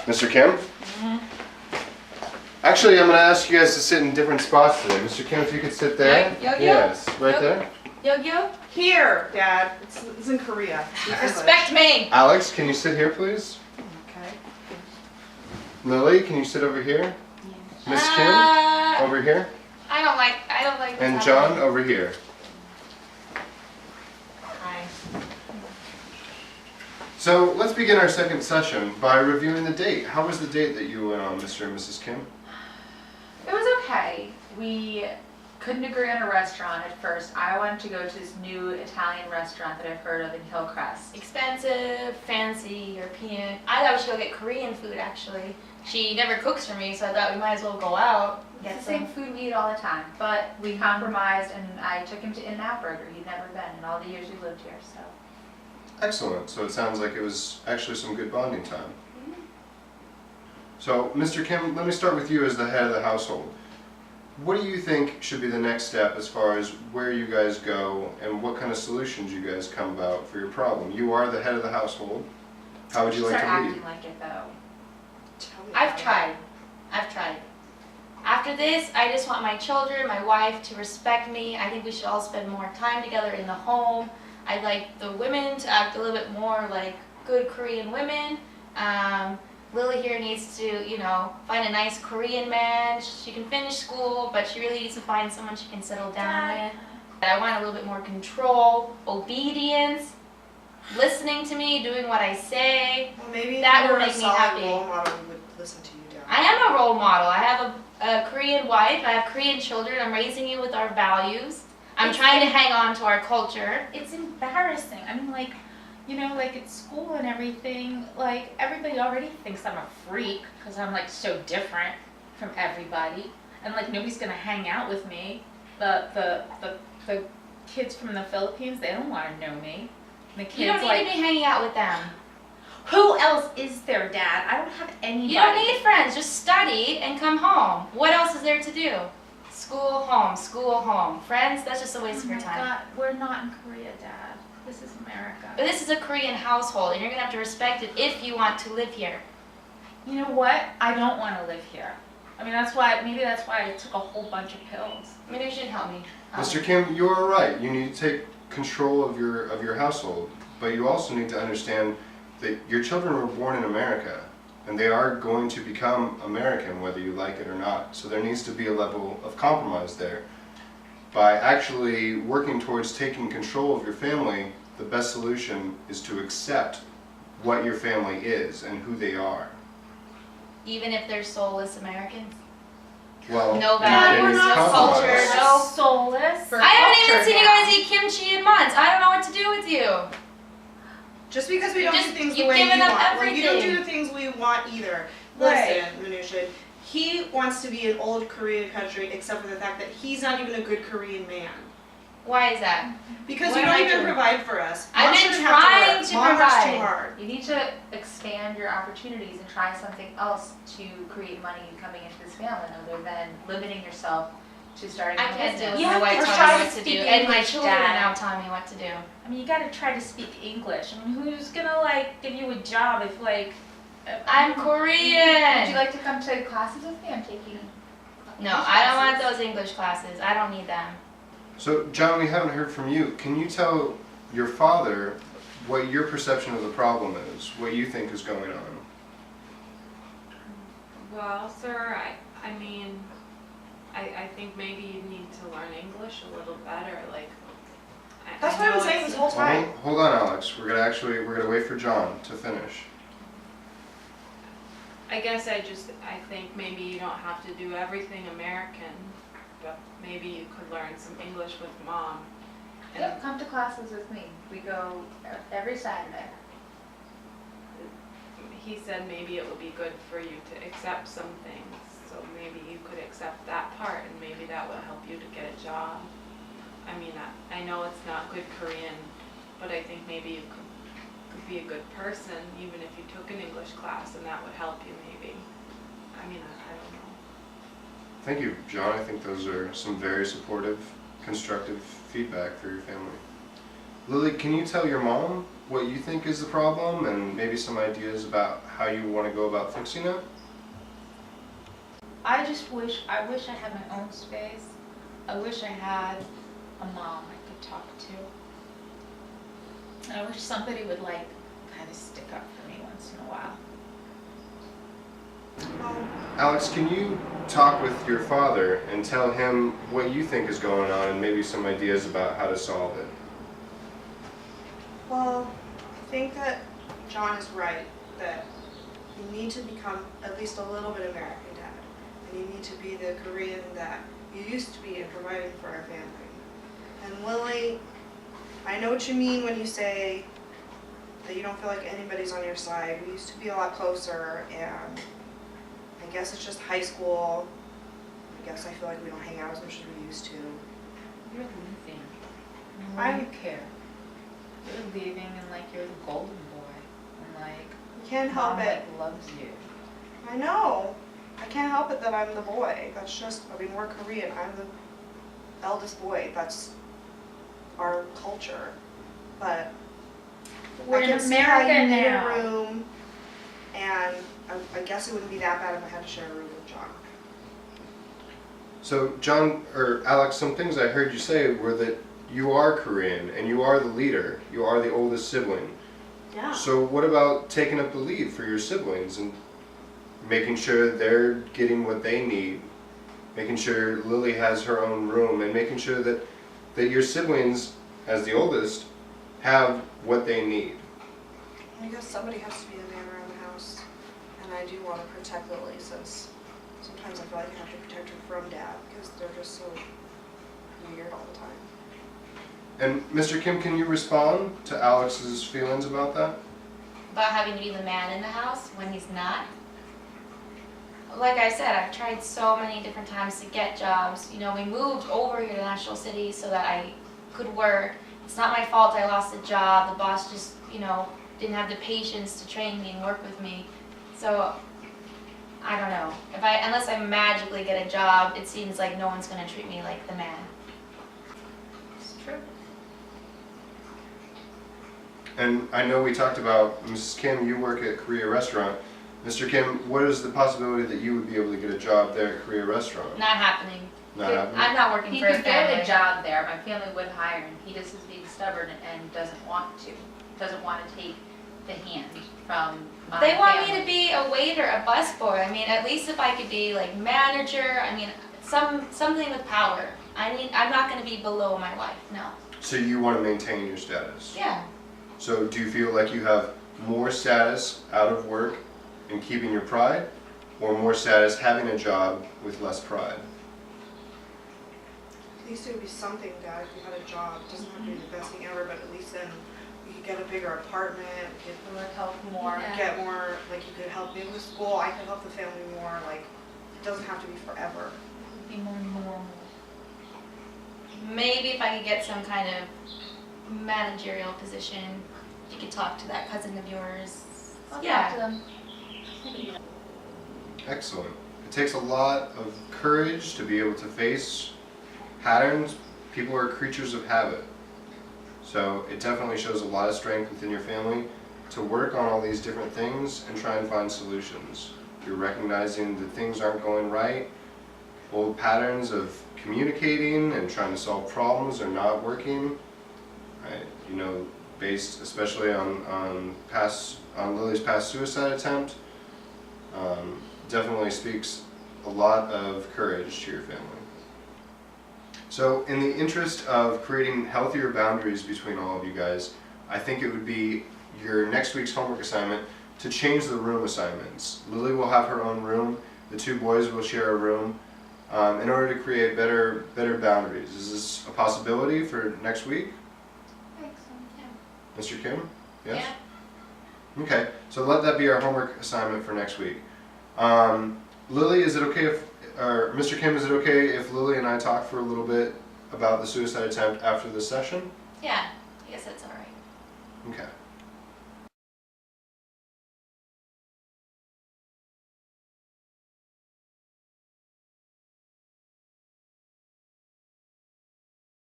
Mr. Kim? Actually, I'm going to ask you guys to sit in different spots today. Mr. Kim, if you could sit there. Yo-yo? Yes, right there. Yo-yo? Here, Dad. It's in Korea. Respect me! Alex, can you sit here, please? Okay. Lily, can you sit over here? Miss Kim, over here. I don't like And this John, over here. Hi. So let's begin our second session by reviewing the date. How was the date that you went on, Mr. and Mrs. Kim? It was okay. We couldn't agree on a restaurant at first. I wanted to go to this new Italian restaurant that I've heard of in Hillcrest. Expensive, fancy, European. I thought we should go get Korean food actually. She never cooks for me, so I thought we might as well go out. It's Get the same some. food we eat all the time, but we compromised and I took him to In-N-Out Burger. He'd never been in all the years we lived here, so. Excellent. So it sounds like it was actually some good bonding time. So, Mr. Kim, let me start with you as the head of the household. What do you think should be the next step as far as where you guys go and what kind of solutions you guys come about for your problem? You are the head of the household. How would you like Start to lead? acting like it though. I've tried. After this, I just want my children, my wife to respect me. I think we should all spend more time together in the home. I'd like the women to act a little bit more like good Korean women. Lily here needs to, find a nice Korean man. She can finish school, but she really needs to find someone she can settle down with. I want a little bit more control, obedience, listening to me, doing what I say. Well, maybe That if you would were make a me solid happy. role model, we would listen to you, Dad. I am a role model. I have a Korean wife. I have Korean children. I'm raising you with our values. I'm trying to hang on to our culture. It's embarrassing. I mean, like at school and everything, like, everybody already thinks I'm a freak because I'm, like, so different from everybody. And, like, nobody's going to hang out with me. The kids from the Philippines, they don't want to know me. The kids, You don't need to be hanging out with them. who else is there, Dad? I don't have anybody. You don't need friends. Just study and come home. What else is there to do? School, home, school, home. Friends, that's just a waste Oh of your my time. God, we're not in Korea, Dad. This is America. But this is a Korean household, and you're going to have to respect it if you want to live here. You know what? I don't want to live here. I mean, maybe that's why I took a whole bunch of pills. Maybe you should help me. Mr. Kim, you are right. You need to take control of your household, but you also need to understand that your children were born in America, and they are going to become American whether you like it or not. So there needs to be a level of compromise there. By actually working towards taking control of your family, the best solution is to accept what your family is and who they are. Even if they're soulless Americans. Well, No in values, no compromise. culture, no. Soulless. I haven't even seen you guys eat kimchi in months. I don't know what to do with you. Just because we don't do things the you've way you given up want. Like, you don't do everything. the things we want either. Right. Listen, Manusha, he wants to be an old Korean country except for the fact that he's not even a good Korean man. Why is that? Because What you am don't I even doing? provide for us. I've Mom been shouldn't have trying work. to Mom works provide. too hard. You need to expand your opportunities and try something else to create money coming into this family other than limiting yourself to starting I a can't do business. it. You My have wife to tells try me to what to do, speak and my English, children Dad. now tell me what to do. I mean, you gotta try to speak English. I mean, who's gonna, like, give you a job if, like... I'm Would Korean. you like to come to classes with me? I'm taking... No, I don't want those English classes. I don't need them. So, John, we haven't heard from you. Can you tell your father what your perception of the problem is, what you think is going on? Well, sir, I think maybe you need to learn English a little better. Like, That's what I've been saying this whole time. Hold on, Alex. We're gonna wait for John to finish. I guess I think maybe you don't have to do everything American, but maybe you could learn some English with Mom. Yep, come to classes with me. We go every Saturday. He said maybe it would be good for you to accept some things, so maybe you could accept that part, and maybe that will help you to get a job. I mean, I know it's not good Korean, but I think maybe you could be a good person even if you took an English class, and that would help you maybe. I mean, I don't know. Thank you, John. I think those are some very supportive, constructive feedback for your family. Lily, can you tell your mom what you think is the problem and maybe some ideas about how you want to go about fixing it? I wish I had my own space. I wish I had a mom I could talk to. And I wish somebody would like kind of stick up for me once in a while. Alex, can you talk with your father and tell him what you think is going on and maybe some ideas about how to solve it? Well, I think that John is right, that you need to become at least a little bit American, Dad. And you need to be the Korean that you used to be in providing for our family. And Lily, I know what you mean when you say that you don't feel like anybody's on your side. We used to be a lot closer, and I guess it's just high school. I guess I feel like we don't hang out as much as we used to. You're leaving. I- Why do you care? You're leaving and like you're the golden boy. And like I can't help mom it. like loves you. I know. I can't help it that I'm the boy. That's just, I mean, we're Korean. I'm the eldest boy. That's our culture. But We're I in can see how America you need now. a room, and I guess it wouldn't be that bad if I had to share a room with John. So, John, or Alex, some things I heard you say were that you are Korean and you are the leader. You are the oldest sibling. Yeah. So what about taking up the lead for your siblings and making sure they're getting what they need, making sure Lily has her own room, and making sure that your siblings, as the oldest, have what they need? I guess somebody has to be the man around the house, and I do want to protect Lily since sometimes I feel like I have to protect her from Dad because they're just so weird all the time. And Mr. Kim, can you respond to Alex's feelings about that? About having to be the man in the house when he's not. Like I said, I've tried so many different times to get jobs. You know, we moved over here to National City so that I could work. It's not my fault I lost a job. The boss just, you know, didn't have the patience to train me and work with me. So, I don't know. Unless I magically get a job, it seems like no one's gonna treat me like the man. It's true. And I know we talked about, Mrs. Kim, you work at Korea Restaurant. Mr. Kim, what is the possibility that you would be able to get a job there at Korea Restaurant? Not happening. Not happening? I'm not working He for a could get family. a job there, my family would hire him, he just is being stubborn and doesn't want to take the hand from my They want family. me to be a waiter, a busboy. I mean, at least if I could be like manager. I mean, something with power. I'm not going to be below my wife. No. So you want to maintain your status? Yeah. So do you feel like you have more status out of work and keeping your pride, or more status having a job with less pride? At least it would be something, Dad, if you had a job. It doesn't have to be the best thing ever, but at least then we could get a bigger apartment, we could It would help more. Yeah. get more, like you could help me with school, I could help the family more, like, it doesn't have to be forever. Be more normal. Maybe if I could get some kind of managerial position, you could talk to that cousin of yours. I'll talk Yeah. to them. Excellent. It takes a lot of courage to be able to face patterns. People are creatures of habit. So it definitely shows a lot of strength within your family to work on all these different things and try and find solutions. You're recognizing that things aren't going right. Old patterns of communicating and trying to solve problems are not working. Right? You know, based especially on Lily's past suicide attempt, definitely speaks a lot of courage to your family. So in the interest of creating healthier boundaries between all of you guys, I think it would be your next week's homework assignment to change the room assignments. Lily will have her own room, the two boys will share a room, in order to create better boundaries. Is this a possibility for next week? Mr. Kim? Yes? Yeah. Okay, so let that be our homework assignment for next week. Lily, is it okay or Mr. Kim, is it okay if Lily and I talk for a little bit about the suicide attempt after this session? Yeah. I guess that's all right. Okay.